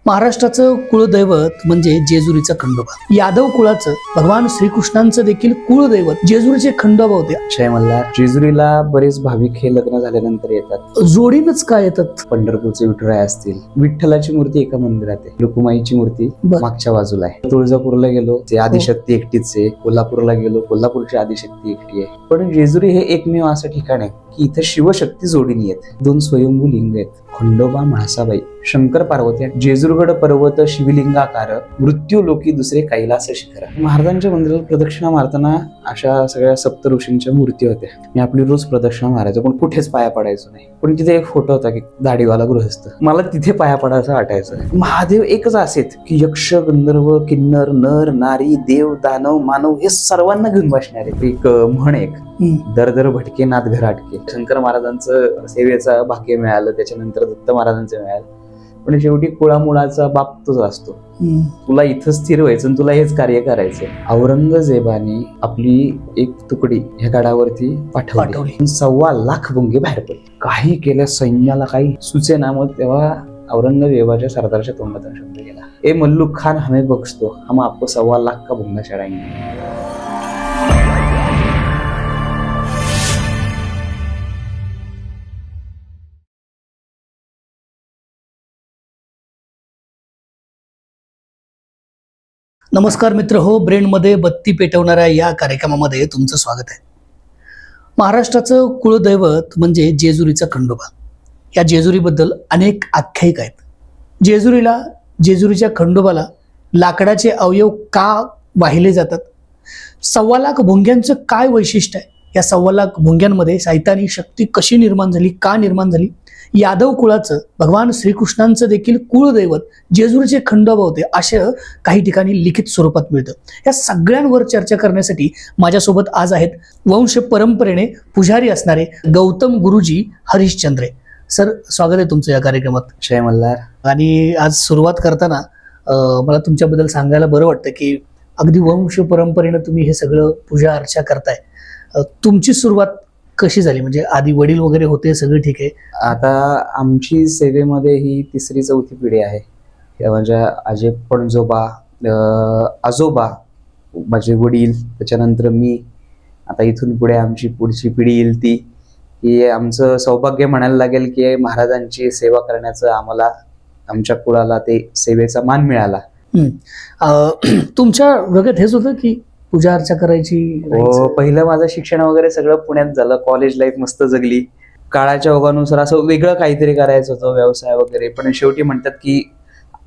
महाराष्ट्राचं कुळदैवत म्हणजे जेजुरीचा खंडोबा. यादव कुळाचं भगवान श्रीकृष्णांचं देखील कुळदैवत जेजुरीचे खंडोबा होते. जय मल्हार. जेजुरीला बरेच भाविक हे लग्न झाल्यानंतर येतात. जोडीनच काय येतात? पंढरपूरचे विठुराय असतील, विठ्ठलाची मूर्ती एका मंदिरात आहे, रुक्माईची मूर्ती मागच्या बाजूला आहे. तुळजापूरला गेलो ते आदिशक्ती एकटीच आहे, कोल्हापूरला गेलो कोल्हापूरची आदिशक्ती एकटी आहे. पण जेजुरी हे एकमेव असं ठिकाण आहे की इथं शिवशक्ती जोडीने येते. दोन स्वयंभू लिंग आहेत, खंडोबा म्हाळसाबाई, शंकर पार्वती. जेजुरगड पर्वत शिवलिंगाकार, मृत्यू लोकी दुसरे कैलास शिखर. महाराजांच्या मंदिराला प्रदक्षिणा मारताना अशा सगळ्या सप्त ऋषींच्या मूर्ती होत्या. मी आपली रोज प्रदक्षिणा मारायचो पण कुठेच पाया पडायचो नाही. पण तिथे एक फोटो होता की दाढीवाला गृहस्थ, मला तिथे पाया पडायचं वाटायचं. महादेव एकच असेत की यक्ष गंधर्व किन्नर नर नारी देव दानव मानव हे सर्वांना घेऊन बसणारे. एक म्हण एक दर दर भटके नाथ घर अटके. शंकर महाराजांचं सेवेचा भाग्य मिळालं, त्याच्यानंतर दत्त महाराजांचं मिळालं. पण शेवटी कुळामुळाचा बाप तोच असतो. तुला इथं स्थिर व्हायचं आणि तुला हेच कार्य करायचं. औरंगजेबाने आपली एक तुकडी ह्या गडावरती पाठवली. 1.25 लाख भुंगे बाहेर पडले. काही केल्या सैन्याला काही सुचेना. मग तेव्हा औरंगजेबाच्या सरदारच्या तोंडातून शब्द गेला, ए मल्लू खान हमें बख्श हम आपको 1.25 लाख का भुंगा चढाएंगे. नमस्कार मित्र हो, ब्रेनमध्ये बत्ती पेटवणाऱ्या या कार्यक्रमामध्ये तुमचं स्वागत आहे. महाराष्ट्राचं कुळदैवत म्हणजे जेजुरीचा खंडोबा. या जेजुरीबद्दल अनेक आख्यायिका आहेत. जेजुरीच्या खंडोबाला लाकडाचे अवयव का वाहिले जातात? 1.25 लाख भुंग्यांचं काय वैशिष्ट्य आहे? या 1.25 लाख भुंग्यांमध्ये सैतानी शक्ती कशी निर्माण झाली, का निर्माण झाली? यादव कुळाचं भगवान श्रीकृष्णांचं देखील कुळदैवत जेजुरीचे खंडोबा होते असं काही ठिकाणी लिखित स्वरूपात मिळतं. या सगळ्यांवर चर्चा करण्यासाठी माझ्यासोबत आज आहेत वंश परंपरेने पुजारी असणारे गौतम गुरुजी हरिश्चंद्रे. सर, स्वागत आहे तुमचं या कार्यक्रमात. जय मल्हार. आणि आज सुरुवात करताना मला तुमच्याबद्दल सांगायला बरं वाटतं की अगदी वंश परंपरेनं तुम्ही हे सगळं पूजा अर्चा करताय. तुमची सुरुवात कशी झाली? म्हणजे आधी वडील वगैरे होते, सगळं ठीक आहे. आता आमची सेवेमध्ये ही 3री-4थी पिढी आहे. माझ्या आजे पणजोबा, आजोबा, माझे वडील, त्याच्यानंतर मी, आता इथून पुढे आमची पुढची पिढी येईल ती. ही आमचं सौभाग्य म्हणायला लागेल की महाराजांची सेवा करण्याचं आम्हाला, आमच्या कुळाला ते सेवेचा मान मिळाला. तुमच्या डोक्यात हेच होतं की पूजा अर्चा करायची? पहिलं माझं शिक्षण वगैरे सगळं पुण्यात झालं. कॉलेज लाईफ मस्त जगली. काळाच्या ओघानुसार असं वेगळं काहीतरी करायचं होतं, व्यवसाय वगैरे. पण शेवटी म्हणतात की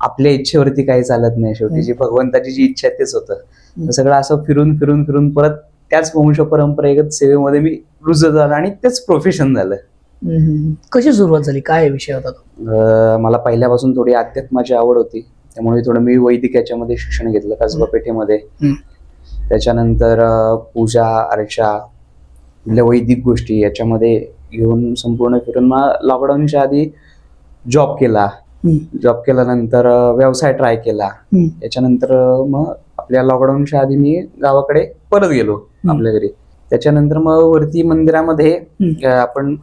आपल्या इच्छेवरती काही चालत नाही. शेवटी जी भगवंताची जी इच्छा तेच होतं. सगळं असं फिरून फिरून फिरून परत त्याच वंश परंपरेगत सेवेमध्ये मी रुजू झालो आणि तेच प्रोफेशन झालं. कशी सुरुवात झाली? काय विषय होता? मला पहिल्यापासून थोडी अध्यात्माची आवड होती, त्यामुळे थोडं मी वैदिक याच्यामध्ये शिक्षण घेतलं कसबा पेठेमध्ये. त्याच्यानंतर पूजा अर्चा, वैदिक गोष्टी याच्यामध्ये घेऊन संपूर्ण फिरून मग लॉकडाऊनच्या आधी जॉब केल्यानंतर व्यवसाय ट्राय केला. त्याच्यानंतर मग आपल्या लॉकडाऊनच्या आधी मी गावाकडे परत गेलो आपल्या घरी. त्याच्यानंतर मग वरती मंदिरामध्ये आपण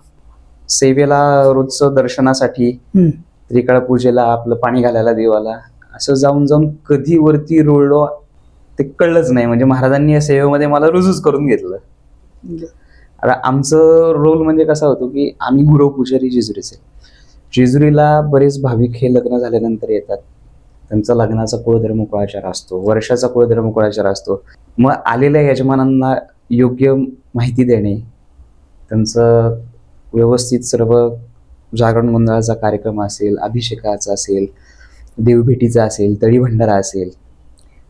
सेवेला रोजचं दर्शनासाठी, त्रिकाळ पूजेला, आपलं पाणी घालायला देवाला, असं जाऊन जाऊन कधी वरती रोळलो ते कळलंच नाही. म्हणजे महाराजांनी या सेवेमध्ये मला रुजूच करून घेतलं. आता आमचं रोल म्हणजे कसा होतो की आम्ही गुरव पुजारी जेजुरीचे. जेजुरीला बरेच भाविक हे लग्न झाल्यानंतर येतात. त्यांचा लग्नाचा कुळधर्म कुळाचार असतो, वर्षाचा कुळधर्म कुळाचार असतो. मग आलेल्या यजमानांना योग्य माहिती देणे, त्यांचं व्यवस्थित सर्व जागरण गोंधळाचा कार्यक्रम असेल, अभिषेकाचा असेल, देवभेटीचा असेल, तळी भंडारा असेल,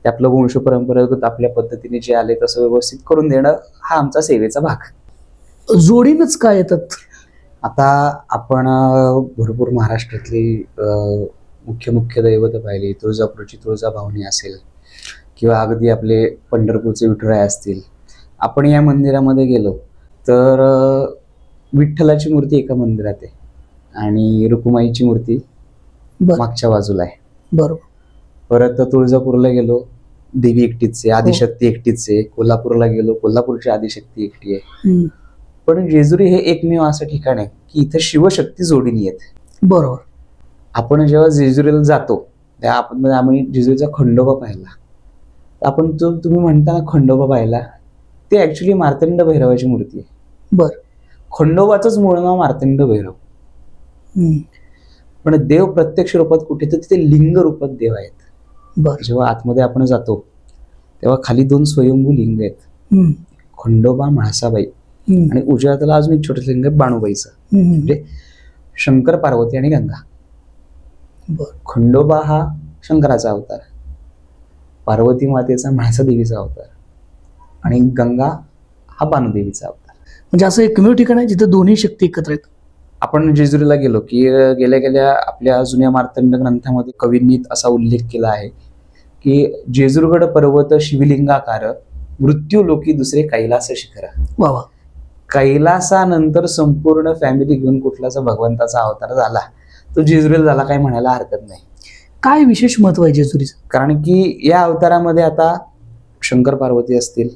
ते आपलं वंश परंपरागत आपल्या पद्धतीने जे आले तसं व्यवस्थित करून देणं हा आमचा सेवेचा भाग. जोडीनच काय येतात? आता आपण भरपूर महाराष्ट्रातली मुख्य दैवत पाहिली. तुळजापूरची तुळजाभवानी असेल किंवा अगदी आपले पंढरपूरचे विठुराय असतील. आपण या मंदिरामध्ये गेलो तर विठ्ठलाची मूर्ती एका मंदिरात आहे आणि रुक्माईची मूर्ती मागच्या बाजूला आहे. बरोबर. परत तुळजापूरला गेलो, देवी एकटीच आहे, आदिशक्ती एकटीच आहे. कोल्हापूरला गेलो, कोल्हापूरची आदिशक्ती एकटी आहे. पण जेजुरी हे एकमेव असं ठिकाण आहे की इथं शिवशक्ती जोडीने येते. बरोबर. आपण जेव्हा जेजुरीला जातो त्या आपण आम्ही जेजुरीचा खंडोबा पाहिला. आपण तुम्ही म्हणता ना खंडोबा पाहिला, ते ऍक्च्युली मार्तंड भैरवाची मूर्ती आहे. बर. खंडोबाचंच मूळ नाव मार्तंड भैरव. पण देव प्रत्यक्ष रूपात कुठे तर तिथे लिंग रूपात देव आहेत. बर. जेव्हा आतमध्ये आपण जातो तेव्हा खाली 2 स्वयंभू लिंग आहेत, खंडोबा म्हाळसाबाई आणि उजव्या हाताला अजून एक छोटं लिंग आहे बाणूबाईचं, म्हणजे शंकर पार्वती आणि गंगा. खंडोबा हा शंकराचा अवतार, पार्वती मातेचा म्हाळसा देवीचा अवतार आणि गंगा हा बाणूदेवीचा अवतार. म्हणजे असं एकमेव ठिकाण आहे जिथे दोन्ही शक्ती एकत्र आहेत. आपण जेजुरीला गेलो की गेल्या आपल्या जुन्या मार्तंड ग्रंथामध्ये कवींनी असा उल्लेख केला आहे की जेजुरगड पर्वत शिवलिंगाकार, मृत्यू लोकी दुसरे कैलास शिखर. वा. कैलासानंतर संपूर्ण फॅमिली घेऊन कुठलाचा भगवंताचा अवतार झाला तो जेजुरीला झाला, काही म्हणायला हरकत नाही. काय विशेष महत्व आहे जेजुरीचं? कारण की या अवतारामध्ये आता शंकर पार्वती असतील,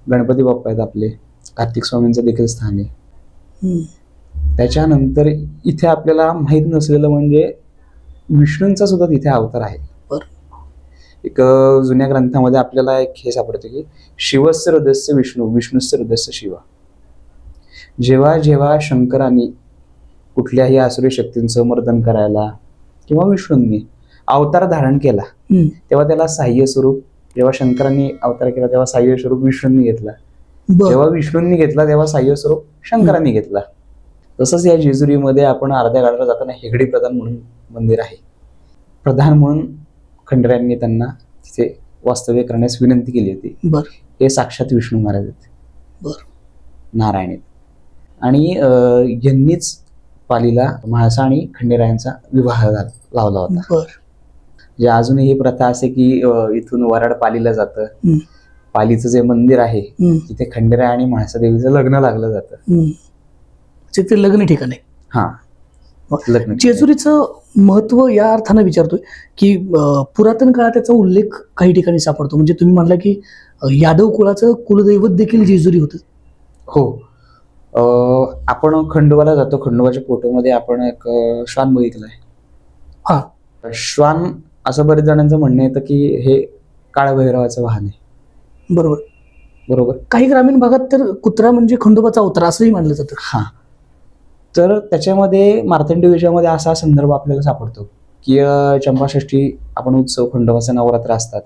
गणपती बाप्पा आहेत आपले, कार्तिक स्वामींचं देखील स्थान आहे. त्याच्यानंतर इथे आपल्याला माहित नसलेलं म्हणजे विष्णूंचा सुद्धा तिथे अवतार आहे. एक जुन्या ग्रंथामध्ये आपल्याला एक हे सापडतं की शिवस्य हृदयस्य विष्णू, विष्णुस्य हृदयस्य शिव. जेव्हा जेव्हा शंकरांनी कुठल्याही आसुरी शक्तींचं मर्दन करायला किंवा विष्णूंनी अवतार धारण केला तेव्हा त्याला साह्य स्वरूप, जेव्हा शंकरांनी अवतार केला तेव्हा साह्य स्वरूप विष्णूंनी घेतला, जेव्हा विष्णूंनी घेतला तेव्हा साह्य स्वरूप शंकरांनी घेतला. तसंच या जेजुरीमध्ये आपण अर्ध्या गाडाला जाताना हेगडी प्रधान म्हणून मंदिर आहे. प्रधान म्हणून खंडेरायांनी त्यांना तिथे वास्तव्य करण्यास विनंती केली होती. हे साक्षात विष्णू महाराज आहेत, नारायण आहेत. आणि यांनीच पालीला म्हाळसा आणि खंडेरायांचा विवाह लावला होता. जे अजूनही ही प्रथा असे की इथून वराड पालीला जातं, पालीचं जे मंदिर आहे तिथे खंडेराय आणि म्हाळसा देवीचं लग्न लागलं जातं. ते लग्न ठिकाण आहे. हा, जेजुरीचं महत्व या अर्थानं विचारतोय की पुरातन काळात त्याचा उल्लेख काही ठिकाणी सापडतो. म्हणजे तुम्ही म्हटलं की यादव कुळाचं कुलदैवत देखील जेजुरी होतं. हो. आपण खंडोबाला जातो, खंडोबाच्या फोटोमध्ये आपण एक श्वान बघितलाय. हा, श्वान असं बरेच जणांचं म्हणणं येतं की हे काळभैरवाचं वाहन आहे. बरोबर. काही ग्रामीण भागात तर कुत्रा म्हणजे खंडोबाचा अवतार असंही मानलं जातं. हा, तर त्याच्यामध्ये मार्तंड विजयामध्ये असा संदर्भ आपल्याला सापडतो की चंपाषष्ठी आपण उत्सव, खंडोबाचे नवरात्र असतात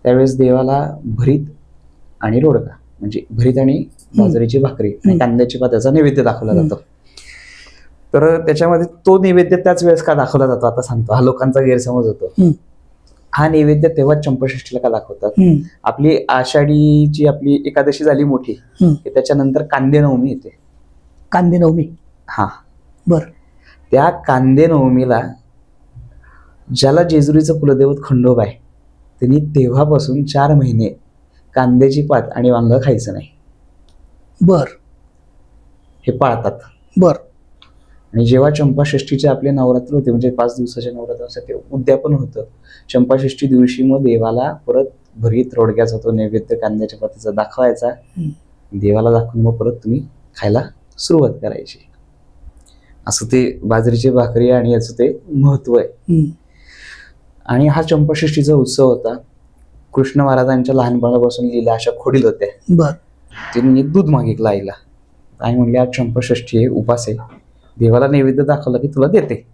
त्यावेळेस देवाला भरीत आणि रोडगा म्हणजे भरीत आणि बाजरीची भाकरी आणि कांद्याची पात्याचा नैवेद्य दाखवला जातो. तर त्याच्यामध्ये तो नैवेद्य त्याच वेळेस का दाखवला जातो आता सांगतो, हा लोकांचा गैरसमज होतो. हा नैवेद्य तेव्हा चंपाषष्ठीला का दाखवतात? आपली आषाढीची आपली एकादशी झाली मोठी, त्याच्यानंतर कांदे नवमी येते. कांदे नवमी? हा, त्या कांदे नवमीला ज्याला जेजुरीचं कुलदैवत खंडोबा आहे त्यांनी तेव्हापासून 4 महिने कांद्याची पात आणि वांग खायचं नाही. हे पाळतात. आणि जेव्हा चंपाषष्ठीचे आपले नवरात्र होते म्हणजे 5 दिवसाचे नवरात्र असते ते उद्यापन होतं. चंपाषष्ठी दिवशी मग देवाला परत भरीत रोडग्याचा तो नैवेद्य कांद्याच्या पातीचा दाखवायचा, देवाला दाखवून मग परत तुम्ही खायला सुरुवात करायची. असं ते बाजरीची भाकरी आणि याचं ते महत्व आहे. आणि हा चंपाषष्ठीचा उत्सव होता. कृष्ण महाराजांच्या लहानपणापासून लीला अशा खोडील होत्या. त्यांनी दूध मागितलं आईला. आई म्हणली आज चंपाषष्ठी आहे, उपास आहे, देवाला नैवेद्य दाखवला की तुला देते.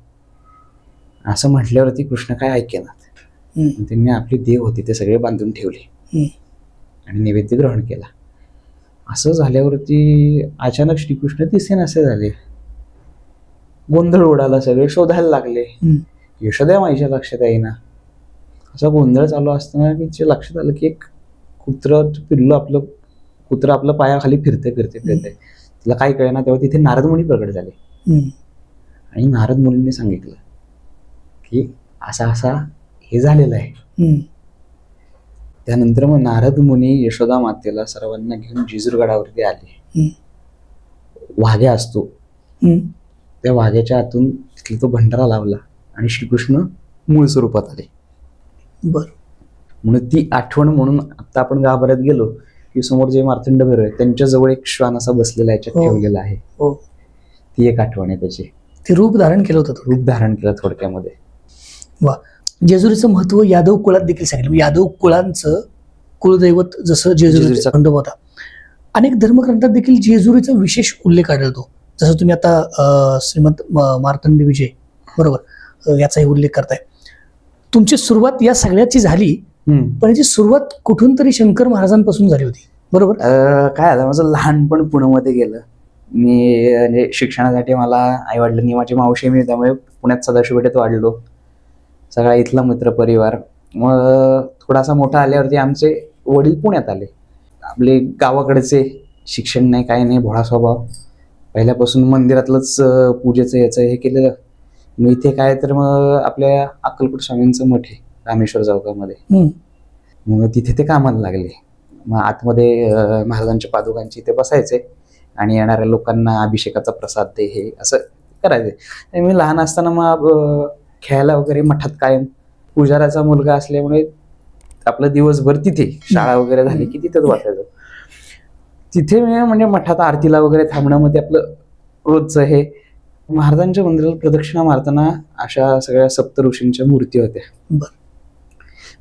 असं म्हटल्यावरती कृष्ण काय ऐकेनात. त्यांनी आपले देव होते ते सगळे बांधून ठेवले आणि नैवेद्य ग्रहण केला. असं झाल्यावरती अचानक श्रीकृष्ण दिसेनासे झाले, गोंधळ उडाला, सगळे शोधायला लागले. यशोदा माईच्या लक्षात येईना. असा गोंधळ चालू असताना तिच्या लक्षात आलं की एक पिल्लू आपलं पायाखाली फिरते. तिला काय कळेना. तेव्हा तिथे नारद मुनी प्रकट झाले आणि नारद मुनींनी सांगितलं की असा हे झालेलं आहे. त्यानंतर मग नारद मुनी यशोदा मातेला सर्वांना घेऊन जेजुरगडावरती आले. वाघ्या असतो, त्या वाघ्याच्या आतून तिथला तो भंडारा लावला आणि श्रीकृष्ण मूळ स्वरूपात आले. म्हणून ती आठवण म्हणून आता आपण गाभाऱ्यात गेलो की समोर जे मार्तंड भैरव आहे त्यांच्या जवळ एक श्वान असा बसलेला याच्यात ठेवलेला आहे. ती एक आठवण आहे त्याची. ते रूप धारण केलं होतं. रूप धारण केलं थोडक्यामध्ये. वा. जेजुरीचं महत्व यादव कुळात देखील सांगितलं. यादव कुळांचं कुलदैवत जसं जेजुरीचा खंडोबा होता. अनेक धर्मग्रंथात देखील जेजुरीचा विशेष उल्लेख आढळतो. जसं तुम्ही आता श्रीमंत मार्तंड विजय बरोबर याचाही उल्लेख करताय. तुमची सुरुवात या सगळ्याची झाली, पण याची सुरुवात कुठून तरी शंकर महाराजांपासून झाली होती बरोबर. काय झालं, माझं लहानपण पुण्यामध्ये गेलं. मी म्हणजे शिक्षणासाठी मला आई वडिलांनी, माझी मावशी मी त्यामुळे पुण्यात सदाशिवपेठेत वाढलो. सगळा इथला मित्र परिवार. मग थोडासा मोठा आल्यावरती आमचे वडील पुण्यात आले. आपले गावाकडचे शिक्षण नाही काय नाही, भोळा स्वभाव. पहिल्यापासून मंदिरातलंच पूजेचं याचं हे केलेलं. मग इथे काय तर मग आपल्या अक्कलकोट स्वामींचं मठ आहे रामेश्वर चौकामध्ये. मग तिथे ते कामाला लागले. मग आतमध्ये महाराजांच्या पादुकांची इथे बसायचे आणि येणाऱ्या लोकांना अभिषेकाचा प्रसाद दे हे असं करायचे. मी लहान असताना मग खेळायला वगैरे मठात कायम. पुजाराचा मुलगा असल्यामुळे आपलं दिवसभर तिथे, शाळा वगैरे झाली की तिथेच बसायचं. तिथे मी म्हणजे मठात आरतीला वगैरे थांबणं, मग ते आपलं रोजचं हे. महाराजांच्या मंदिराला प्रदक्षिणा मारताना अशा सगळ्या सप्त ऋषींच्या मूर्ती होत्या.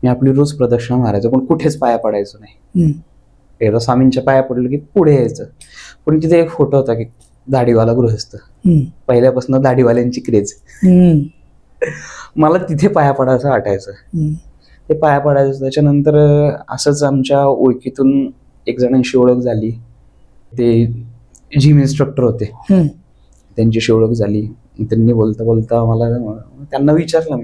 मी आपली रोज प्रदक्षिणा मारायचो, पण कुठेच पाया पडायचो नाही. एकदा स्वामींच्या पाया पडलं की पुढे यायचं. पण तिथे एक फोटो होता की दाढीवाला गृहस्थ. पहिल्यापासून दाढीवाल्यांची क्रेज. मला तिथे पाया पडायचं वाटायचं. ते पाया पडायचं. त्याच्यानंतर असंच आमच्या ओळखीतून एक जणांशी ओळख झाली. ते जिम इन्स्ट्रक्टर होते, त्यांच्याशी ओळख झाली. त्यांनी बोलता बोलता मला, त्यांना विचारलं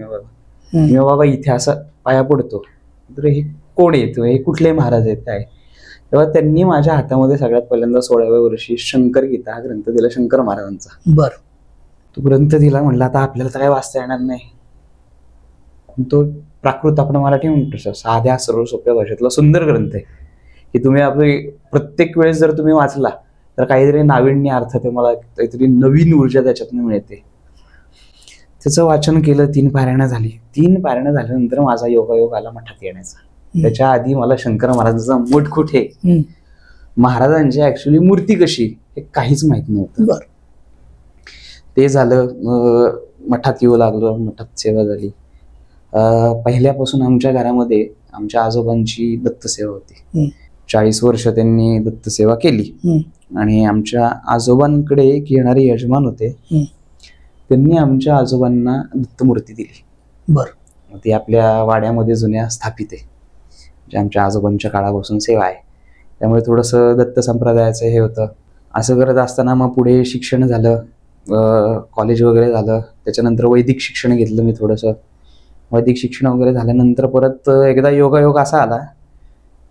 मी बाबा इथे असं पाया पडतो तर हे कोण येतो, हे कुठले महाराज आहेत काय. तेव्हा त्यांनी माझ्या हातामध्ये सगळ्यात पहिल्यांदा 16व्या वर्षी शंकर गीता हा ग्रंथ दिला, शंकर महाराजांचा. बर. तो ग्रंथ दिला. म्हणला आता आपल्याला तर काय वाचता येणार नाही. तो प्राकृत आपण मराठी म्हणतो, साध्या सरळ सोप्या भाषेतला सुंदर ग्रंथ आहे की तुम्ही आपले प्रत्येक वेळेस जर तुम्ही वाचला तर काहीतरी नाविन्य अर्थ, तुम्हाला काहीतरी नवीन ऊर्जा त्याच्यातून मिळते. त्याचं वाचन केलं. 3 पारायणं झाली. 3 पारायणं झाल्यानंतर माझा योगायोग आला मठात येण्याचा. त्याच्या आधी मला शंकर महाराजांचा मठ कुठे, महाराजांची ऍक्च्युली मूर्ती कशी हे काहीच माहित नव्हतं. ते झालं. मठात येऊ लागलो. मठात सेवा झाली. पहिल्यापासून आमच्या घरामध्ये आमच्या आजोबांची दत्तसेवा होती. 40 वर्ष त्यांनी दत्तसेवा केली. आणि आमच्या आजोबांकडे एक येणारे यजमान होते, त्यांनी आमच्या आजोबांना दत्तमूर्ती दिली. बरं. ती आपल्या वाड्यामध्ये जुन्या स्थापित आहे, जे आमच्या आजोबांच्या काळापासून सेवा आहे. त्यामुळे थोडंसं दत्त संप्रदायाचं हे होतं. असं करत असताना मग पुढे शिक्षण झालं, कॉलेज वगैरे झालं. त्याच्यानंतर वैदिक शिक्षण घेतलं मी थोडंसं. वैदिक शिक्षण वगैरे झाल्यानंतर परत एकदा योगायोग असा आला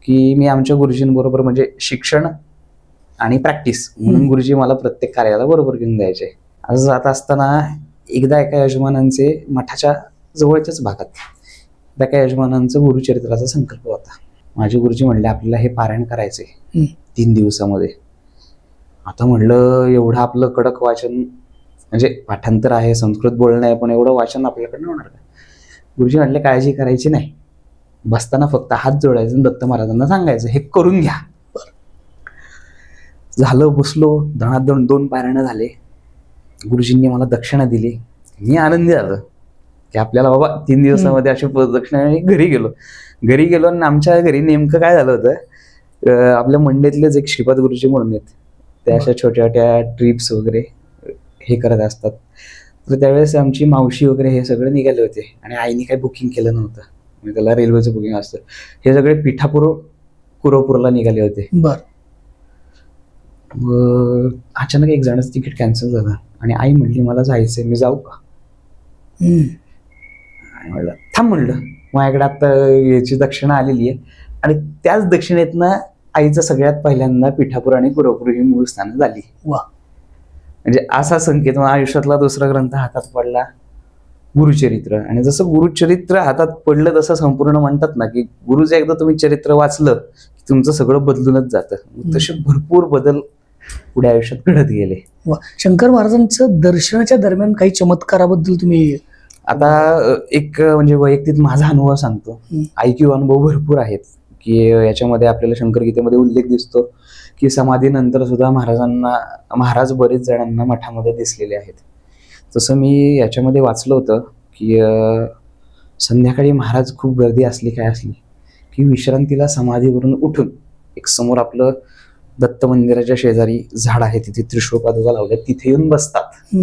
की मी आमच्या गुरुजींबरोबर, म्हणजे शिक्षण आणि प्रॅक्टिस म्हणून गुरुजी मला प्रत्येक कार्याला बरोबर घेऊन द्यायचे. असं जात असताना एकदा एका यजमानांचे मठाच्या जवळच्याच भागात एका यजमानांचं गुरुचरित्राचा संकल्प होता. माझे गुरुजी म्हणले आपल्याला हे पारायण करायचे 3 दिवसामध्ये. आता म्हणलं एवढं आपलं कडक वाचन, म्हणजे पाठांतर आहे, संस्कृत बोलणं आहे, पण एवढं वाचन आपल्याकडनं होणार का. गुरुजी म्हणले काळजी करायची नाही, बसताना फक्त हात जोडायचं, दत्त महाराजांना सांगायचं हे करून घ्या. झालं. बसलो. दणादण 2 पारायणं झाले. गुरुजींनी मला दक्षिणा दिली. मी आनंदी झालो की आपल्याला बाबा 3 दिवसामध्ये अशी दक्षिणा. घरी गेलो आणि आमच्या घरी नेमकं काय झालं होतं, आपल्या मंडईतलेच एक श्रीपाद गुरुजी म्हणून आहेत, त्या अशा छोट्या छोट्या ट्रिप्स वगैरे हे करत असतात. तर त्यावेळेस आमची मावशी वगैरे हे सगळं निघाले होते आणि आईने काही बुकिंग केलं नव्हतं. म्हणजे त्याला रेल्वेचं बुकिंग असतं. हे सगळे कुरोपूरला निघाले होते. अचानक एक जणांचं तिकीट कॅन्सल झालं आणि आई म्हणली मला जायचंय, मी जाऊ का. म्हणलं थांब. म्हणलं माझ्याकडे आता याची दक्षिणा आलेली आहे. आणि त्याच दक्षिणेतनं आईचं सगळ्यात पहिल्यांदा पिठापूर आणि कुरोपूर ही मूळ स्थानं झाली. म्हणजे असा संकेत. आयुष्यातला दुसरा ग्रंथ हातात पडला, गुरुचरित्र. आणि जसं गुरुचरित्र हातात पडलं तसं संपूर्ण म्हणतात ना की गुरुचं एकदा तुम्ही चरित्र वाचलं की तुमचं सगळं बदलूनच जातं. तसे भरपूर बदल पुढे आयुष्यात घडत गेले. शंकर महाराजांचं दर्शनाच्या दरम्यान काही चमत्काराबद्दल तुम्ही आता एक म्हणजे वैयक्तिक माझा अनुभव सांगतो. ऐकीव अनुभव भरपूर आहेत की याच्यामध्ये आपल्याला शंकर गीतेमध्ये उल्लेख दिसतो की समाधीनंतर सुद्धा महाराज बरेच जणांना मठामध्ये दिसलेले आहेत. तसं मी याच्यामध्ये वाचलं होतं की संध्याकाळी महाराज खूप गर्दी असली काय असली की विश्रांतीला समाधीवरून उठून एक समोर आपलं दत्त मंदिराच्या शेजारी झाड आहे, तिथे त्रिशूळ पादुका लावल्या, तिथे येऊन बसतात.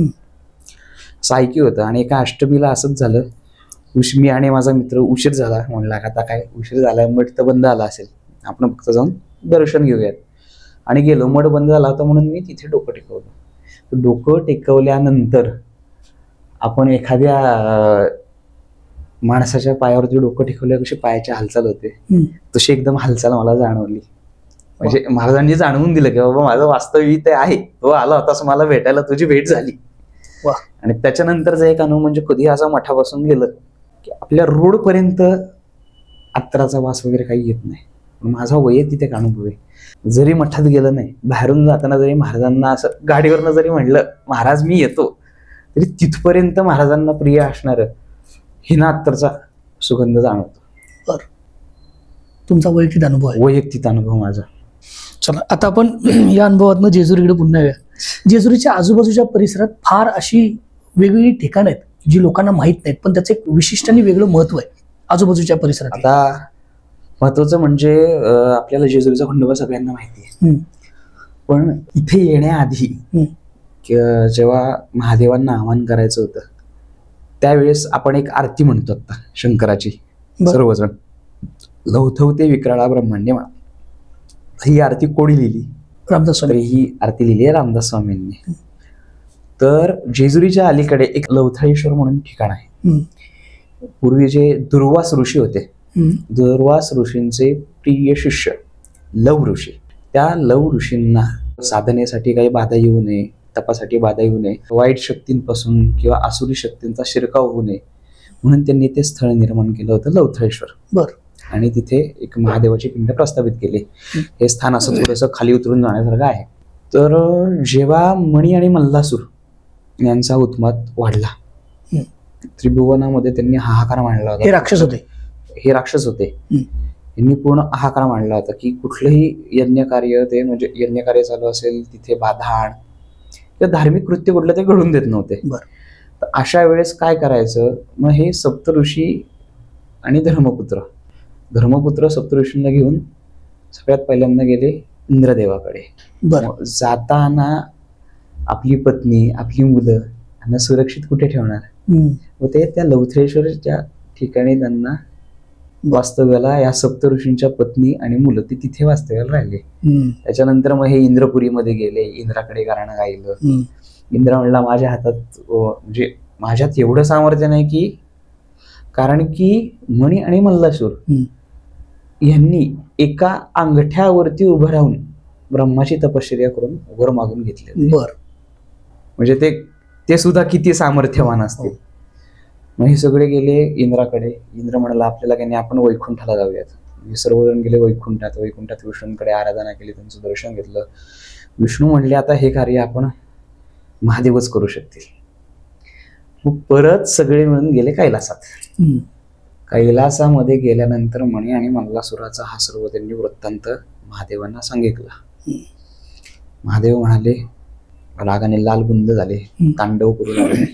असं ऐकी होतं. आणि एका अष्टमीला असंच झालं, मी आणि माझा मित्र उशीर झाला, म्हणला आता काय उशीर झाला, मठ तर बंद आला असेल, आपण फक्त जाऊन दर्शन घेऊयात. आणि गेलो, मठ बंद झाला होता म्हणून मी तिथे डोकं टेकवलं. डोकं टेकवल्यानंतर आपण एखाद्या माणसाच्या पायावरती डोकं टेकवल्या कशी पायाची हालचाल होते, तशी एकदम हालचाल मला जाणवली. म्हणजे महाराजांनी जाणवून दिलं की बाबा माझं वास्तव इथे आहे, तो आला होतास मला भेटायला, तुझी भेट झाली. आणि त्याच्यानंतरचा एक अनुभव म्हणजे कधी असा मठापासून गेलं की आपल्या रोड पर्यंत अत्तराचा वास वगैरे काही येत नाही. माझा वैयक्तिक एक अनुभव आहे. जरी मठात गेलं नाही, बाहेरून जाताना जरी महाराजांना असं गाडीवरनं जरी म्हणलं महाराज मी येतो, तरी तिथपर्यंत महाराजांना प्रिय असणार हिना अत्तरचा सुगंध जाणवतो. तुमचा वैयक्तिक अनुभव आहे? वैयक्तिक अनुभव माझा. चला आता आपण या अनुभवातनं जेजुरीकडे पुन्हा येऊया. जेजुरीच्या आजूबाजूच्या परिसरात फार अशी वेगवेगळी ठिकाणं आहेत जी लोकांना माहीत नाहीत, पण त्याचं एक विशिष्ट आणि वेगळं महत्व आहे आजूबाजूच्या परिसरात. आता महत्वाचं म्हणजे आपल्याला जेजुरीचा खंडोबा सगळ्यांना माहिती आहे, पण इथे येण्याआधी जेव्हा महादेवांना आवाहन करायचं होतं त्यावेळेस आपण एक आरती म्हणतो आता शंकराची, सर्वजण लवथवते विक्राळा ब्रह्मांड म्हणा. ही आरती कोणी लिहिली? रामदास स्वामी. ही आरती लिहिली आहे रामदास स्वामींनी. तर जेजुरीच्या अलीकडे एक लवथळेश्वर म्हणून ठिकाण आहे. पूर्वी जे दुर्वास ऋषी होते, दुर्वास ऋषींचे प्रिय शिष्य लव ऋषी, त्या लव ऋषींना साधनेसाठी काही बाधा येऊ नये, तपासाठी बाधा येऊ नये, वाईट शक्तींपासून किंवा आसुरी शक्तींचा शिरकाव होऊ नये म्हणून त्यांनी ते स्थळ निर्माण केलं होतं लवथळेश्वर. आणि तिथे एक महादेवाची पिंड प्रस्थापित केली. हे स्थान असं थोडंसं खाली उतरून जाण्यासारखं आहे. तर जेव्हा मणी आणि मल्लासूर यांचा उत्मात वाढला, त्रिभुवनामध्ये त्यांनी हाहाकार मांडला होता. हे राक्षस होते. यांनी पूर्ण हाहाकार मांडला होता की कुठलंही यज्ञकार्य, ते म्हणजे यज्ञकार्य चालू असेल तिथे बाधा आण किंवा धार्मिक कृत्य कुठलं ते घडून देत नव्हते. तर अशा वेळेस काय करायचं, मग हे सप्तऋषी आणि धर्मपुत्र सप्तऋषींना घेऊन सगळ्यात पहिल्यांदा गेले इंद्रदेवाकडे. जाताना आपली पत्नी आपली मुलं यांना सुरक्षित कुठे ठेवणार, व ते त्या लवथळेश्वरच्या ठिकाणी त्यांना वास्तव्याला, या सप्तऋषींच्या पत्नी आणि मुलं ते तिथे वास्तव्याला राहिले. त्याच्यानंतर मग हे इंद्रपुरीमध्ये गेले, इंद्राकडे गाणं गायलं. इंद्र म्हणला माझ्या हातात म्हणजे माझ्यात एवढं सामर्थ्य नाही की, कारण की मणी आणि मल्लासूर यांनी एका अंगठ्यावरती उभं राहून ब्रह्माची तपश्चर्या करून वर मागून घेतले. म्हणजे ते सुद्धा किती सामर्थ्यवान असतील. मग हे सगळे गेले इंद्राकडे. इंद्र म्हणाला आपल्याला काही नाही, आपण वैकुंठाला जाऊयात. म्हणजे सर्वजण गेले वैकुंठात. विष्णूंकडे आराधना केली, त्यांचं दर्शन घेतलं. विष्णू म्हणले आता हे कार्य आपण महादेवच करू शकतील. मग परत सगळे मिळून गेले कैलासात. कैलासामध्ये गेल्यानंतर मणी आणि मल्लासुराचा हा सर्व त्यांनी वृत्तांत महादेवांना सांगितला. महादेव म्हणाले, रागाने लालबुंद झाले, तांडव करू लागले.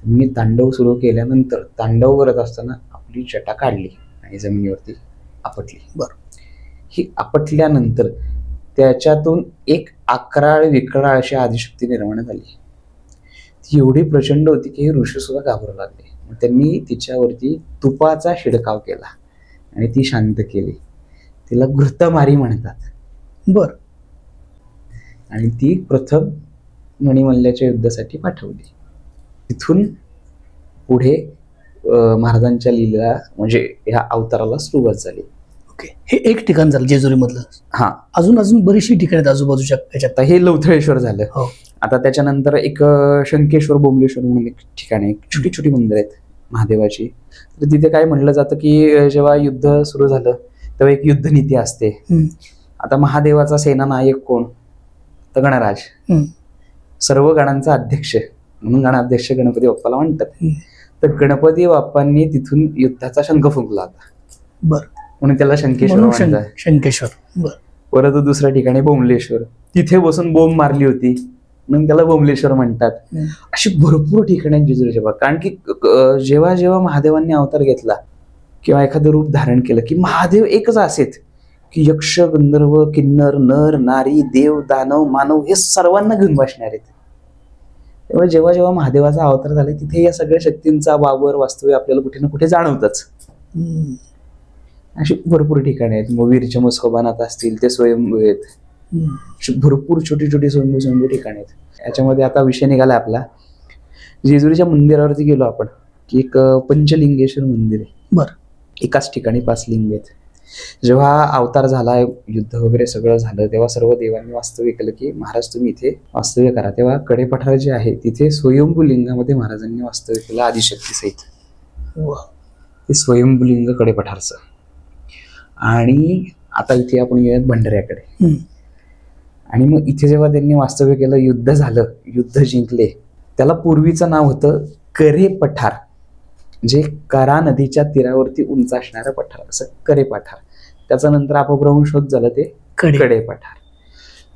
त्यांनी तांडव सुरू केल्यानंतर तांडव करत असताना आपली जटा काढली आणि जमिनीवरती आपटली. ही आपटल्यानंतर त्याच्यातून एक अकराळ विकराळ अशी आदिशक्ती निर्माण झाली. ती एवढी प्रचंड होती की हे ऋषी सुद्धा घाबरू लागले. त्यांनी तिच्यावरती तुपाचा शिडकाव केला आणि ती शांत केली. तिला घृतमारी म्हणतात. आणि ती प्रथम मणिमल्ल्याच्या युद्धासाठी पाठवली. तिथून पुढे महाराजांच्या लीला म्हणजे ह्या अवताराला सुरुवात झाली. हे एक ठिकाण झालं जेजुरी मधलं. अजून बरीचशी ठिकाण आहेत आजूबाजूच्या ह्याच्यात. हे लवथळेश्वर झालं. आता त्याच्यानंतर एक शंकेश्वर बोमलेश्वर म्हणून एक ठिकाण आहे, छोटी छोटी मंदिर आहेत महादेवाची. तर तिथे काय म्हणलं जातं की जेव्हा युद्ध सुरू झालं तेव्हा एक युद्ध नीती असते. आता महादेवाचा सेनानायक कोण, तर गणराज, सर्व गणांचा अध्यक्ष म्हणून गणाध्यक्ष गणपती बाप्पाला म्हणतात. तर गणपती बाप्पांनी तिथून युद्धाचा शंख फुंकला होता, म्हणून त्याला शंकेश्वर म्हणतात. परत दुसऱ्या ठिकाणी बोमलेश्वर, तिथे बसून बोंब मारली होती म्हणून त्याला बोमलेश्वर म्हणतात. अशी भरपूर ठिकाणी आहेत जेजुरीच्या बाग. कारण की जेव्हा जेव्हा महादेवांनी अवतार घेतला किंवा एखादं रूप धारण केलं की महादेव एकच असेत की यक्ष, गंधर्व, किन्नर, नर, नारी, देव, दानव, मानव हे सर्वांना घेऊन बसणार आहेत. त्यामुळे जेव्हा जेव्हा महादेवाचा अवतार झाला तिथे या सगळ्या शक्तींचा वावर वास्तव्य आपल्याला कुठे ना कुठे जाणवतच. अशी भरपूर ठिकाणी आहेत. मग वीरच्या मस्कोबानात असतील ते स्वयंभू आहेत. भरपूर छोटी छोटी स्वयंभू ठिकाणी आहेत. याच्यामध्ये आता विषय निघाला आपला जेजुरीच्या मंदिरावरती गेलो आपण की एक पंचलिंगेश्वर मंदिर आहे. बरं. एकाच ठिकाणी 5 लिंग आहेत. जेव्हा अवतार झाला, युद्ध वगैरे सगळं झालं, तेव्हा सर्व देवांनी वास्तव्य केलं की महाराज तुम्ही इथे वास्तव्य करा. तेव्हा कडेपठार जे आहे तिथे स्वयंभू लिंगामध्ये महाराजांनी वास्तव्य केलं आदिशक्ती सहित. ते स्वयंभू लिंग कडेपठारचं. आणि आता इथे आपण येऊयात भंडाऱ्याकडे. आणि मग इथे जेव्हा त्यांनी वास्तव्य केलं, युद्ध झालं, युद्ध जिंकले, त्याला पूर्वीचं नाव होतं करे पठार, जे करा नदीच्या तीरावरती उंच असणारं पठार, असं करे पठार. त्याचा नंतर अपभ्रंश होत झालं ते कडे पठार.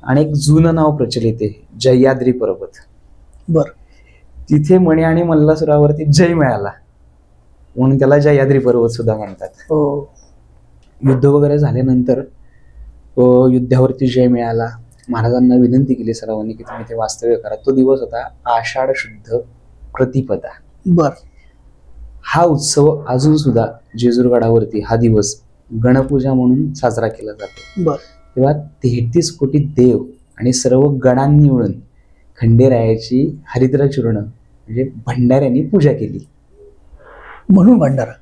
आणि एक जुनं नाव प्रचलित आहे जह्याद्री पर्वत. बर. तिथे मणी आणि मल्लासुरावरती जय मिळाला म्हणून त्याला जह्याद्री पर्वत सुद्धा म्हणतात. युद्ध वगैरे झाल्यानंतर युद्धावरती जय मिळाला. महाराजांना विनंती केली सर्वांनी की तुम्ही ते वास्तव्य करा. तो दिवस होता आषाढ शुद्ध प्रतिपदा. बर. हा उत्सव अजून सुद्धा जेजुरगडावरती हा दिवस गणपूजा म्हणून साजरा केला जातो. बर. तेव्हा 33 कोटी देव आणि सर्व गणांनी मिळून खंडेरायाची हरिद्रा चूर्ण म्हणजे भंडाऱ्यांनी पूजा केली म्हणून भंडारा,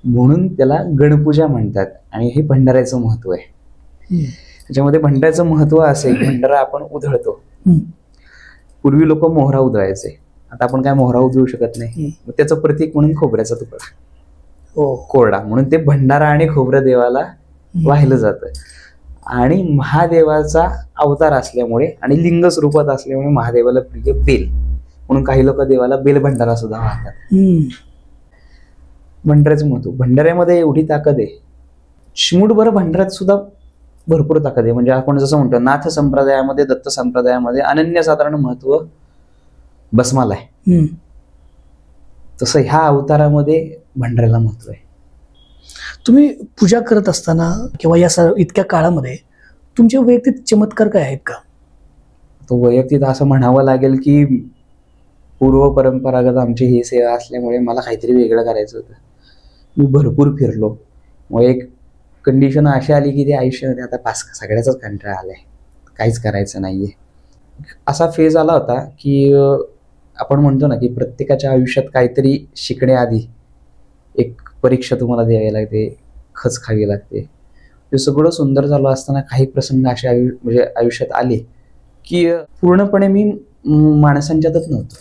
म्हणून त्याला गणपूजा म्हणतात. आणि हे भंडाऱ्याचं महत्व आहे. त्याच्यामध्ये भंडाऱ्याचं महत्व असे भंडारा आपण उधळतो. पूर्वी लोक मोहरा उधळायचे, आता आपण काय मोहरा उधळू शकत नाही. त्याचं प्रतीक म्हणून खोबऱ्याचा तुकडा कोरडा म्हणून ते भंडारा आणि खोबरं देवाला वाहिलं जातं. आणि महादेवाचा अवतार असल्यामुळे आणि लिंग स्वरूपात असल्यामुळे महादेवाला प्रिय बेल म्हणून काही लोक देवाला बेल भंडारा सुद्धा वाहतात. भंडाऱ्याचं महत्व, भंडाऱ्यामध्ये एवढी ताकद आहे, चिमूटभर भंडाऱ्यात सुद्धा भरपूर ताकद आहे. म्हणजे आपण जसं म्हणतो नाथ संप्रदायामध्ये, दत्त संप्रदायामध्ये अनन्यसाधारण महत्व भस्माला आहे, तसं ह्या अवतारामध्ये भंडाऱ्याला महत्व आहे. तुम्ही पूजा करत असताना किंवा या इतक्या काळामध्ये तुमचे वैयक्तिक चमत्कार काय आहेत का? तो वैयक्तिक असं म्हणावं लागेल की पूर्व परंपरागत आमची ही सेवा असल्यामुळे मला काहीतरी वेगळं करायचं होतं. मी भरपूर फिरलो. मग एक कंडिशन अशी आली की ते आयुष्यामध्ये आता सगळ्याचाच कंटाळा आलाय, काहीच करायचं नाहीये. असा फेज आला होता की आपण म्हणतो ना की प्रत्येकाच्या आयुष्यात काहीतरी शिकण्याआधी एक परीक्षा तुम्हाला द्यावी लागते, खच खावी लागते. ते सगळं सुंदर झालं असताना काही प्रसंग असे म्हणजे आयुष्यात आले की पूर्णपणे मी माणसांच्यातच नव्हतो.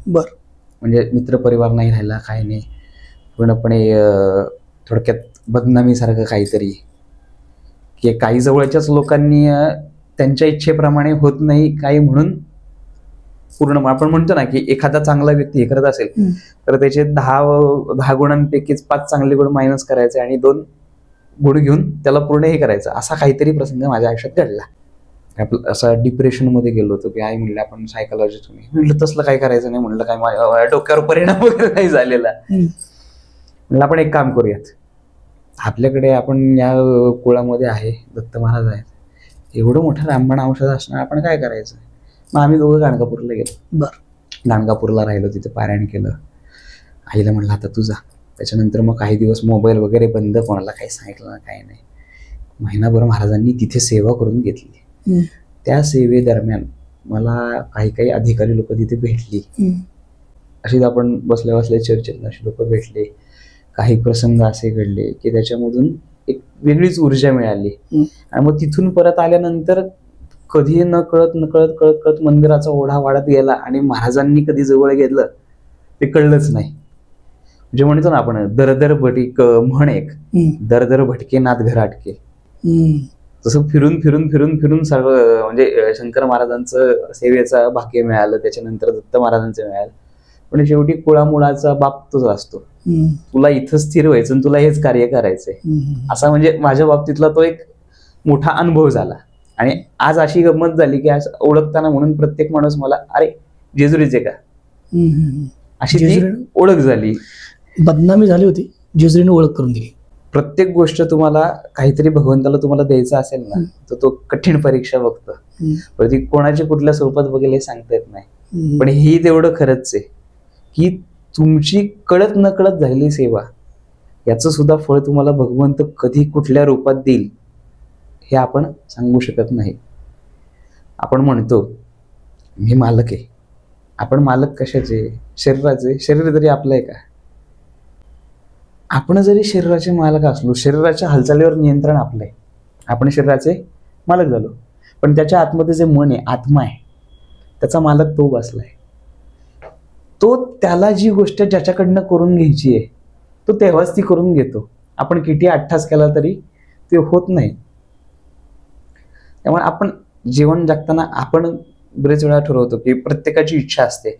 बर. म्हणजे मित्रपरिवार नाही राहिला, काही नाही, पूर्णपणे थोडक्यात बदनामीसारखं काहीतरी की काही जवळच्याच लोकांनी त्यांच्या इच्छेप्रमाणे होत नाही काही म्हणून पूर्ण आपण म्हणतो ना की एखादा चांगला व्यक्ती हे करत असेल तर त्याचे 10 गुणांपैकीच 5 चांगले गुण मायनस करायचे आणि 2 गुण घेऊन त्याला पूर्ण हे करायचं. असा काहीतरी प्रसंग माझ्या आयुष्यात घडला. असं डिप्रेशन मध्ये गेलो होतो की आई म्हणलं आपण सायकोलॉजिस्ट, तुम्ही म्हणलं तसलं काही करायचं नाही. म्हणलं काय डोक्यावर परिणाम वगैरे नाही झालेला. म्हणलं आपण एक काम करूयात, आपल्याकडे आपण या कुळामध्ये आहे, दत्त महाराज आहेत, एवढं मोठं रामबाण औषध असणार, आपण काय करायचं. मग आम्ही दोघं गाणगापूरला गेलो. बर. गाणगापूरला राहिलो, तिथे पारायण केलं. आईला म्हणलं आता तू जा. त्याच्यानंतर मग काही दिवस मोबाईल वगैरे बंद, कोणाला काही सांगितलं ना, काही नाही. महिनाभर महाराजांनी तिथे सेवा करून घेतली. त्या सेवेदरम्यान मला काही अधिकारी लोक तिथे भेटली. अशीच आपण बसल्या बसल्या चर्चेत अशी लोक भेटले. काही प्रसंग असे घडले की त्याच्यामधून एक वेगळीच ऊर्जा मिळाली. आणि मग तिथून परत आल्यानंतर कधी न कळत मंदिराचा ओढा वाढत गेला आणि महाराजांनी कधी जवळ घेतलं ते कळलंच नाही. म्हणजे म्हणतो ना आपण दर भटिक म्हण एक, दर भटके नाथ घर अटके, तसं फिरून सगळं म्हणजे शंकर महाराजांचं सेवेचा भाग्य मिळालं, त्याच्यानंतर दत्त महाराजांचं मिळालं. पण शेवटी कुळामुळाचा बाप तोच असतो, तुला इथं स्थिर व्हायचं आणि तुला हेच कार्य करायचंय. असा म्हणजे माझ्या बाबतीतला तो एक मोठा अनुभव झाला. आणि आज अशी गंमत झाली की आज ओळखताना म्हणून प्रत्येक माणूस मला अरे जेजुरीचे का अशी ती ओळख झाली. बदनामी झाली होती, जेजुरीने ओळख करून दिली. प्रत्येक गोष्ट तुम्हाला काहीतरी भगवंताला तुम्हाला द्यायचं असेल ना तर तो कठीण परीक्षा बघतो. पण ती कोणाची कुठल्या स्वरूपात बघेल हे सांगता येत नाही. पण ही तेवढं खरंच आहे की तुमची कळत नकळत झालेली सेवा याचं सुद्धा फळ तुम्हाला भगवंत कधी कुठल्या रूपात देईल हे आपण सांगू शकत नाही. आपण म्हणतो मी मालक आहे. आपण मालक कशाचे? शरीराचे. शरीर तरी आपलं आहे का? आपण जरी शरीराचे मालक असलो, शरीराच्या हालचालीवर नियंत्रण आपलं आहे, आपण शरीराचे मालक झालो, पण त्याच्या आतमध्ये जे मन आहे, आत्मा आहे, त्याचा मालक तो बसलाय. तो त्याला जी गोष्ट ज्याच्याकडनं करून घ्यायची आहे तो तेव्हाच ती करून घेतो. आपण किती अठ्ठास केला तरी ते होत नाही. त्यामुळे आपण जीवन जगताना आपण बरेच वेळा ठरवतो की प्रत्येकाची इच्छा असते.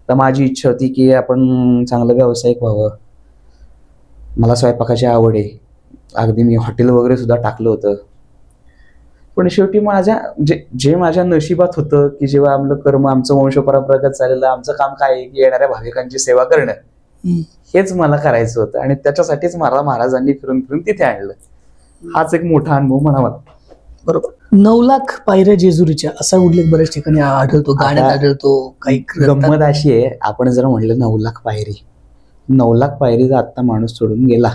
तर माझी इच्छा होती की आपण चांगलं व्यावसायिक व्हावं, मला स्वयंपाकाची आवड आहे, अगदी मी हॉटेल वगैरे सुद्धा टाकलं होतं. पण शेवटी माझ्या जे माझ्या नशिबात होतं की जेव्हा आपलं कर्म, आमचं वंशपरंपरागत चाललेलं आमचं काम काय आहे की येणाऱ्या भाविकांची सेवा करणं, हेच मला करायचं होतं. आणि त्याच्यासाठीच मला महाराजांनी फिरून फिरून तिथे आणलं. हाच एक मोठा अनुभव म्हणावा. बरोबर. 9 लाख पायऱ्या जेजुरीच्या असा उल्लेख बऱ्याच ठिकाणी आढळतो, गाण्यात आढळतो. काही गंमत अशी आहे, आपण जर म्हणलं 9 लाख पायरी, 9 लाख पायरीचा आत्ता माणूस सोडून गेला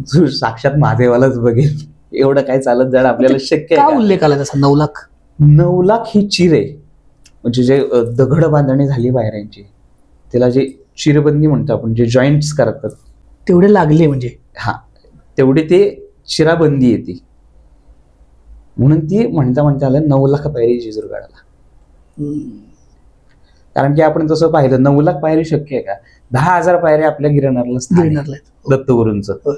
जो साक्षात महादेवालाच बघेल एवढं काय चालत जाणं आपल्याला शक्य आहे. उल्लेख आला तसा 9 लाख? 9 लाख ही चिरे म्हणजे जे दगड बांधणी झाली पायऱ्यांची, त्याला जे चिरबंदी म्हणतो आपण, जे जॉईंट्स करतात तेवढे लागले म्हणजे तेवढी ते चिराबंदी येते. म्हणून ती म्हणता आलं 9 लाख पायरी जेजुरगडाला. कारण की आपण तसं पाहिलं 9 लाख पायरी शक्य आहे का? 10,000 पायऱ्या आपल्या गिरणारला दत्तगुरूंचं.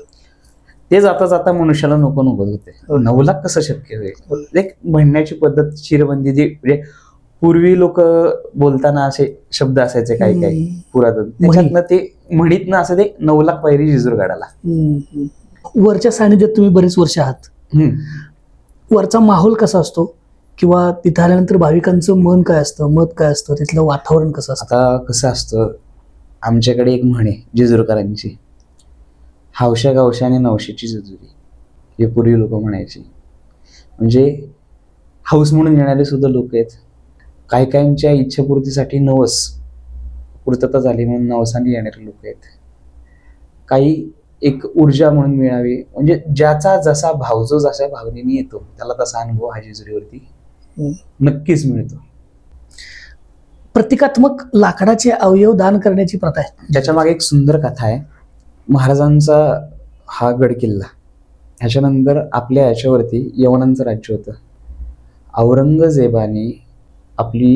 ते जाता जाता मनुष्याला नको होते. 9 लाख कसं शक्य होईल? एक म्हणण्याची पद्धत, चिरबंदी जी म्हणजे पूर्वी लोक बोलताना असे शब्द असायचे काही काही पुरातन, त्याच्यातनं ते म्हणीत ना असं ते 9 लाख पायरी जेजुरगडाला. वरच्या सानिध्यात तुम्ही बरेच वर्ष आहात. वरचा माहोल कसा असतो किंवा तिथे आल्यानंतर भाविकांचं मन काय असतं, मत काय असतं, तिथलं वातावरण कसं असतं? आता कसं असतं, आमच्याकडे एक म्हण आहे जेजुरकरांची, हौशा गावशाने नवशीची जेजुरी, हे पूर्वी लोक म्हणायची. म्हणजे हौस म्हणून येणारे सुद्धा लोक आहेत. काही काहींच्या इच्छापूर्तीसाठी नवस पूर्तता झाली म्हणून नवसाने येणारे लोक आहेत. काही एक ऊर्जा म्हणून मिळावी, म्हणजे ज्याचा जसा भाव, जो जशा भावनेने येतो त्याला तसा अनुभव हा जेजुरीवरती नक्कीच मिळतो. प्रतिकात्मक लाकडाचे अवयव दान करण्याची प्रथा आहे. त्याच्या मागे एक सुंदर कथा आहे. महाराजांचा हा गड किल्ला, ह्याच्यानंतर आपल्या याच्यावरती यवनांचं राज्य होतं. औरंगजेबाने आपली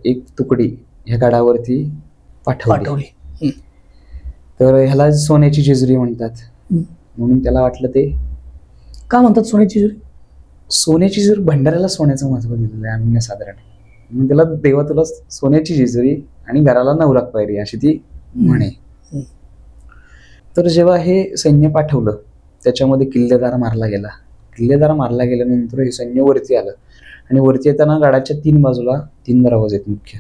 एक तुकडी ह्या गडावरती पाठवली. तर ह्याला सोन्याची जेजुरी म्हणतात. म्हणून त्याला वाटलं, ते का म्हणतात सोन्याची जेजुरी? सोन्याची जेजुरी, भंडाऱ्याला सोन्याचं महत्व दिलेलं आहे अनन्यसाधारण. म्हणून त्याला देवा तुला सोन्याची जेजुरी आणि घराला 9 लाख पायरी अशी ती म्हणे. तर जेव्हा हे सैन्य पाठवलं त्याच्यामध्ये किल्लेदार मारला गेला. किल्लेदार मारला गेल्यानंतर हे सैन्य वरती आलं आणि वरती येताना गडाच्या 3 बाजूला 3 दरवाजे आहेत मुख्य.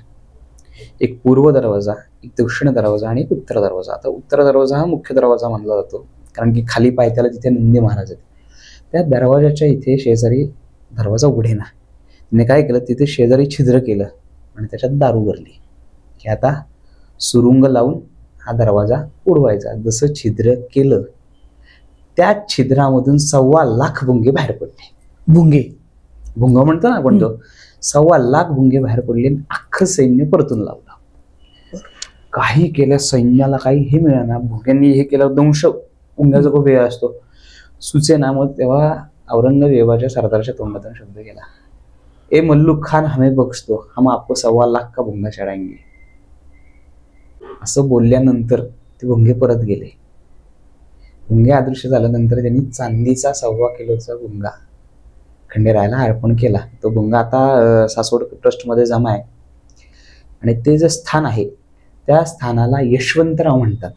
एक पूर्व दरवाजा, एक दक्षिण दरवाजा आणि एक उत्तर दरवाजा. आता उत्तर दरवाजा हा मुख्य दरवाजा मानला जातो, कारण की खाली पायथ्याला तिथे नंदी महाराज आहेत. त्या दरवाजाच्या इथे शेजारी दरवाजा उघडेना. तिने काय केलं, तिथे शेजारी छिद्र केलं आणि त्याच्यात दारू भरली की आता सुरुंग लावून हा दरवाजा उडवायचा. जसं छिद्र केलं त्या छिद्रामधून 1.25 लाख भुंगे बाहेर पडले. भुंगा म्हणतो ना आपण, तो 1.25 लाख भुंगे बाहेर पडले. अख्खं सैन्य परतून लावलं. काही केल्या सैन्याला काही हे मिळाना. भुंग्यांनी हे केलं, दंश भुंग्याचा खूप वेळ असतो, सुचेना. मग तेव्हा औरंगजेबाच्या सरदारच्या तोंडातून शब्द गेला, ए मल्लुक खान, हमें बख्श दो, हम आपको 1.25 लाख का भुंगा चढाएंगे. असं बोलल्यानंतर ते भुंगे परत गेले. भुंगे अदृश्य झाल्यानंतर त्यांनी चांदीचा 1.25 किलोचा भुंगा खंडेरायाला अर्पण केला. तो भुंगा आता सासवड ट्रस्टमध्ये जमा आहे आणि ते जे स्थान आहे त्या स्थानाला यशवंतराव म्हणतात.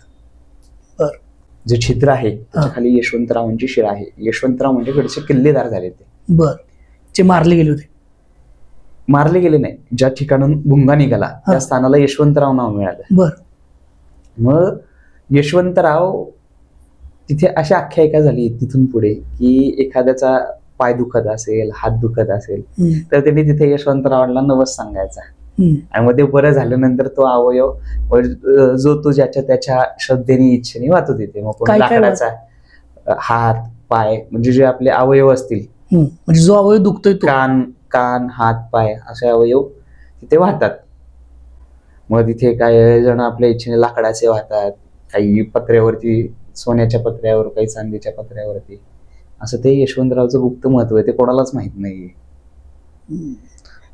जे छिद्र आहे त्याच्या खाली यशवंतरावांची शिळा आहे. यशवंतराव म्हणजे कडचे किल्लेदार झाले ते. जे मारले गेले होते? मारले गेले नाही, ज्या ठिकाणून भुंगा निघाला त्या स्थानाला यशवंतराव नाव मिळालं. बर. मग यशवंतराव तिथे अशी आख्यायिका झाली तिथून पुढे की एखाद्याचा पाय दुखत असेल, हात दुखत असेल तर त्यांनी तिथे यशवंतरावांना नवस सांगायचा आणि मग ते बरं झाल्यानंतर तो अवयव जो तो ज्याच्या त्याच्या श्रद्धेने इच्छेने वाहतो तिथे. मग कोणी लाकडाचा हात पाय म्हणजे जे आपले अवयव असतील, म्हणजे जो अवयव दुखतोय कान हात पाय असे अवयव तिथे वाहतात. मग तिथे काही जण आपल्या इच्छेने लाकडाचे वाहतात, काही पत्र्यावरती सोन्याच्या पत्र्यावर, काही चांदीच्या पत्र्यावरती. असं ते यशवंतरावचं गुप्त महत्व आहे, ते कोणालाच माहित नाहीये.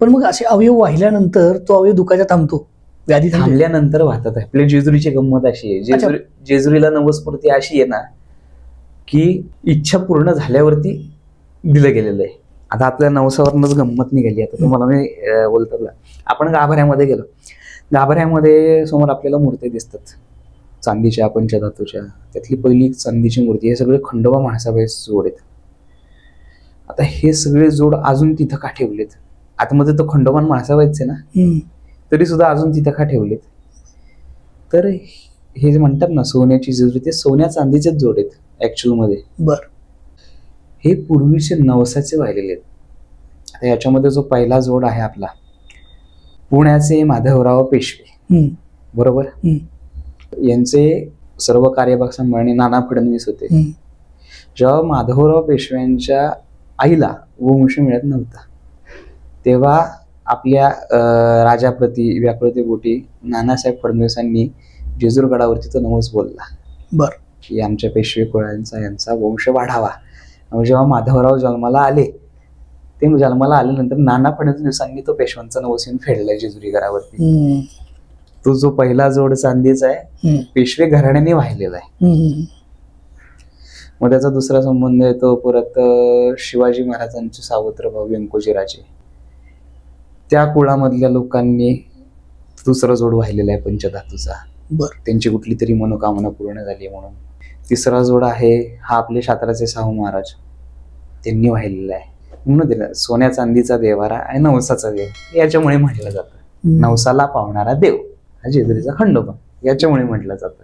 पण मग असे अवयव वाहिल्यानंतर तो अवयव दुखायचा थांबतो, व्याधी थांबल्यानंतर वाहतात. आपल्या जेजुरीची गंमत अशी आहे, जेजुरीला नवस्फूर्ती अशी आहे ना की इच्छा पूर्ण झाल्यावरती दिलं गेलेलं आहे. आता आपल्या नवसावरनच गंमत निघाली. आता तुम्हाला मी बोलतो, आपण गाभाऱ्यामध्ये गेलो, गाभाऱ्यामध्ये समोर आपल्याला मूर्ती दिसतात चांदीच्या पंचधातूच्या. त्यातली पहिली चांदीची मूर्ती, हे सगळे खंडोबा म्हाळसाबाईचे जोड आहेत. आता हे सगळे जोड अजून तिथं का ठेवलेत? आतमध्ये तो खंडोबा म्हाळसाबाईचे ना, तरी सुद्धा अजून तिथं का ठेवलेत? तर हे जे म्हणतात ना सोन्याची जेजुरी, ते सोन्या चांदीचेच जोड आहेत ऍक्च्युअल मध्ये. बर. हे पूर्वीचे नवसाचे वाहिलेले आहेत. आता याच्यामध्ये जो पहिला जोड आहे आपला, पुण्याचे माधवराव पेशवे, बरोबर, यांचे सर्व कार्यभाग सांभाळणे नाना फडणवीस होते. जेव्हा माधवराव पेशव्यांच्या आईला वंश मिळत नव्हता तेव्हा आपल्या राजाप्रती व्याकृतीपोटी नानासाहेब फडणवीसांनी जेजूरगडावरती तो नवस बोलला. बर. की आमच्या पेशवे कुळांचा यांचा वंश वाढावा. जेव्हा माधवराव जन्माला आले, ते जन्माला आल्यानंतर नाना फडणवीसांनी तो पेशव्यांचा नवस येऊन फेडलाय जेजुरी गडावरती. तो जो पहिला जोड चांदीचा आहे, पेशवे घराण्याने वाहिलेला आहे. मग त्याचा दुसरा संबंध येतो परत शिवाजी महाराजांचे सावत्र भाऊ व्यंकोजीराजे, त्या कुळामधल्या लोकांनी दुसरा जोड वाहिलेला आहे पंचधातूचा. बर. त्यांची कुठली तरी मनोकामना पूर्ण झाली म्हणून. तिसरा जोड आहे हा आपले साताराचे शाहू महाराज, त्यांनी वाहिलेला आहे. म्हणून सोन्या चांदीचा देवारा आणि नवसाचा देव याच्यामुळे म्हटलं जातं. नवसाला पावणारा देव हा जेजुरीचा खंडोबा, याच्यामुळे म्हटलं जातं.